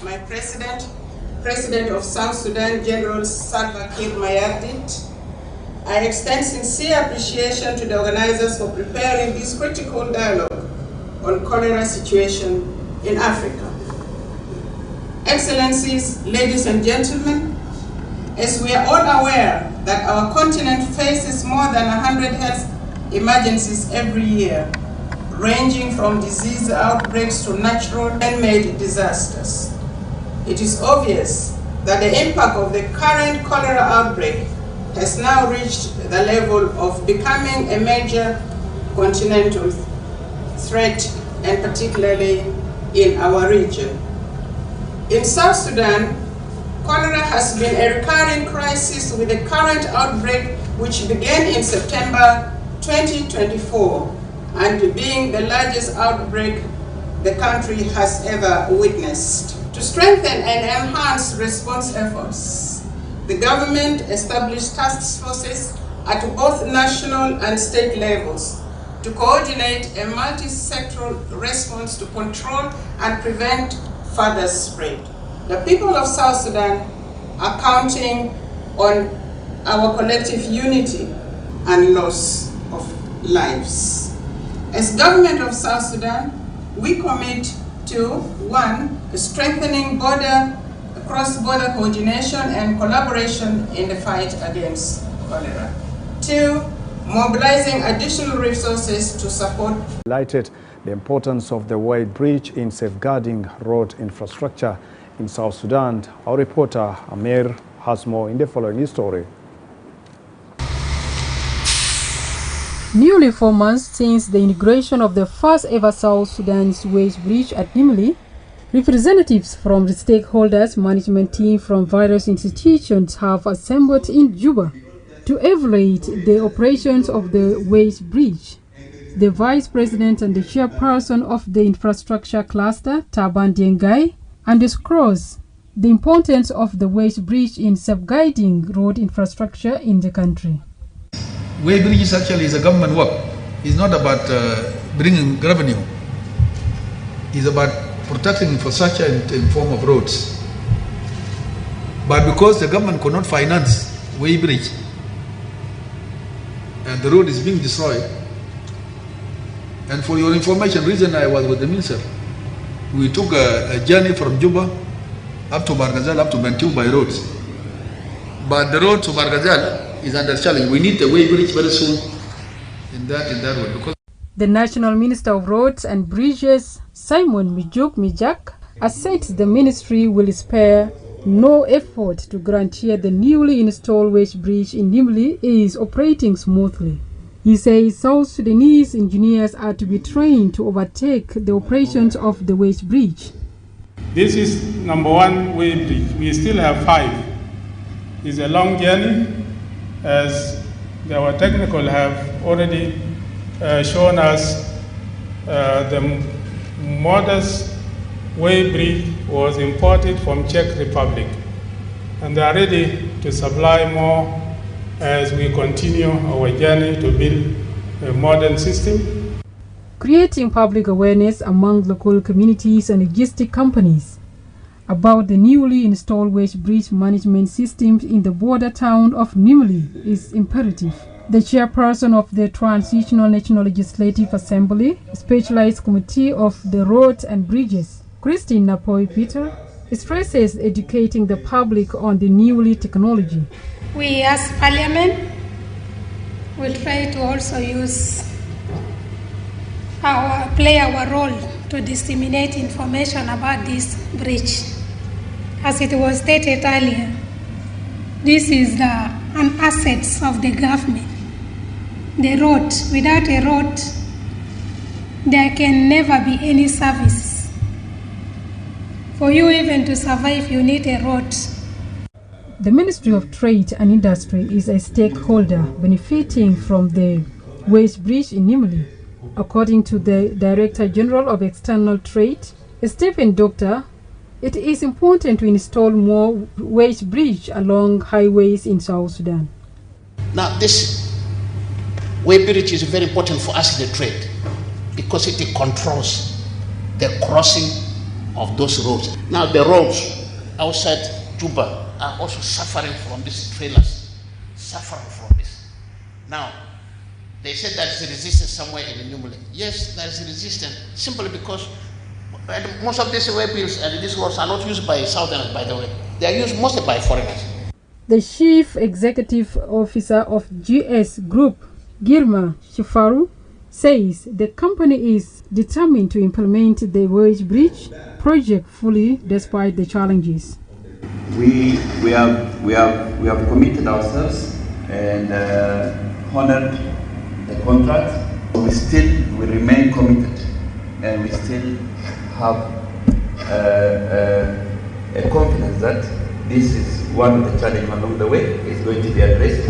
my President of South Sudan, General Salva Kiir Mayardit, I extend sincere appreciation to the organizers for preparing this critical dialogue on cholera situation in Africa. Excellencies, ladies and gentlemen, as we are all aware that our continent faces more than 100 health emergencies every year, ranging from disease outbreaks to natural man-made disasters. It is obvious that the impact of the current cholera outbreak has now reached the level of becoming a major continental threat, and particularly in our region. In South Sudan, cholera has been a recurring crisis, with the current outbreak, which began in September 2024, and being the largest outbreak the country has ever witnessed. To strengthen and enhance response efforts, the government established task forces at both national and state levels to coordinate a multi-sectoral response to control and prevent further spread. The people of South Sudan are counting on our collective unity and loss of lives. As government of South Sudan, we commit to 1. Strengthening cross-border coordination and collaboration in the fight against cholera. 2. Mobilizing additional resources to support. Highlighted the importance of the Wade Bridge in safeguarding road infrastructure in South Sudan. Our reporter Amir has more in the following story. Nearly 4 months since the inauguration of the first ever South Sudan's Wade Bridge at Nimili, representatives from the stakeholders management team from various institutions have assembled in Juba to evaluate the operations of the Wade Bridge. The Vice President and the Chairperson of the Infrastructure Cluster, Taban Diengai, underscores the importance of the Wade Bridge in safeguarding road infrastructure in the country. Wade Bridge is a government work. It's not about bringing revenue. It's about protecting infrastructure in form of roads. But because the government could not finance Wade Bridge, and the road is being destroyed, and for your information, reason I was with the minister, we took a journey from Juba up to Barghazal, up to Bentiu by roads. But the road to Barghazal is under challenge. We need the Wade Bridge very soon in that way. Because the National Minister of Roads and Bridges, Simon Mijuk Mijak, has said the ministry will spare no effort to guarantee the newly installed Wade Bridge in Nimili is operating smoothly. He says South Sudanese engineers are to be trained to overtake the operations of the Wade Bridge. This is number 1 Wade Bridge. We still have 5. It's a long journey, as our technical have already shown us. The modest Wade Bridge was imported from Czech Republic, and they are ready to supply more as we continue our journey to build a modern system. Creating public awareness among local communities and logistic companies about the newly installed Wade Bridge management systems in the border town of Nimili is imperative. The chairperson of the Transitional National Legislative Assembly, Specialized Committee of the Roads and Bridges, Christine Napoy Peter, stresses educating the public on the newly technology. We as Parliament will try to also play our role to disseminate information about this bridge. As it was stated earlier, this is an asset of the government. The road, without a road, there can never be any service. For you even to survive, you need a road. The Ministry of Trade and Industry is a stakeholder benefiting from the Wade Bridge in Nimili. According to the Director General of External Trade, Stephen Doctor, it is important to install more Wade Bridge along highways in South Sudan. Now, this Wade Bridge is very important for us in the trade because it controls the crossing of those roads. Now the roads outside Juba are also suffering from these trailers, suffering from this. Now, they said there is a resistance somewhere in the Numule. Yes, there is a resistance, simply because most of these waybills and these roads are not used by Southerners, by the way. They are used mostly by foreigners. The Chief Executive Officer of GS Group, Girma Shifaru, says the company is determined to implement the Wage Bridge project fully despite the challenges. We have committed ourselves and honored the contract. We remain committed, and we still have a confidence that this is one of the challenges along the way is going to be addressed.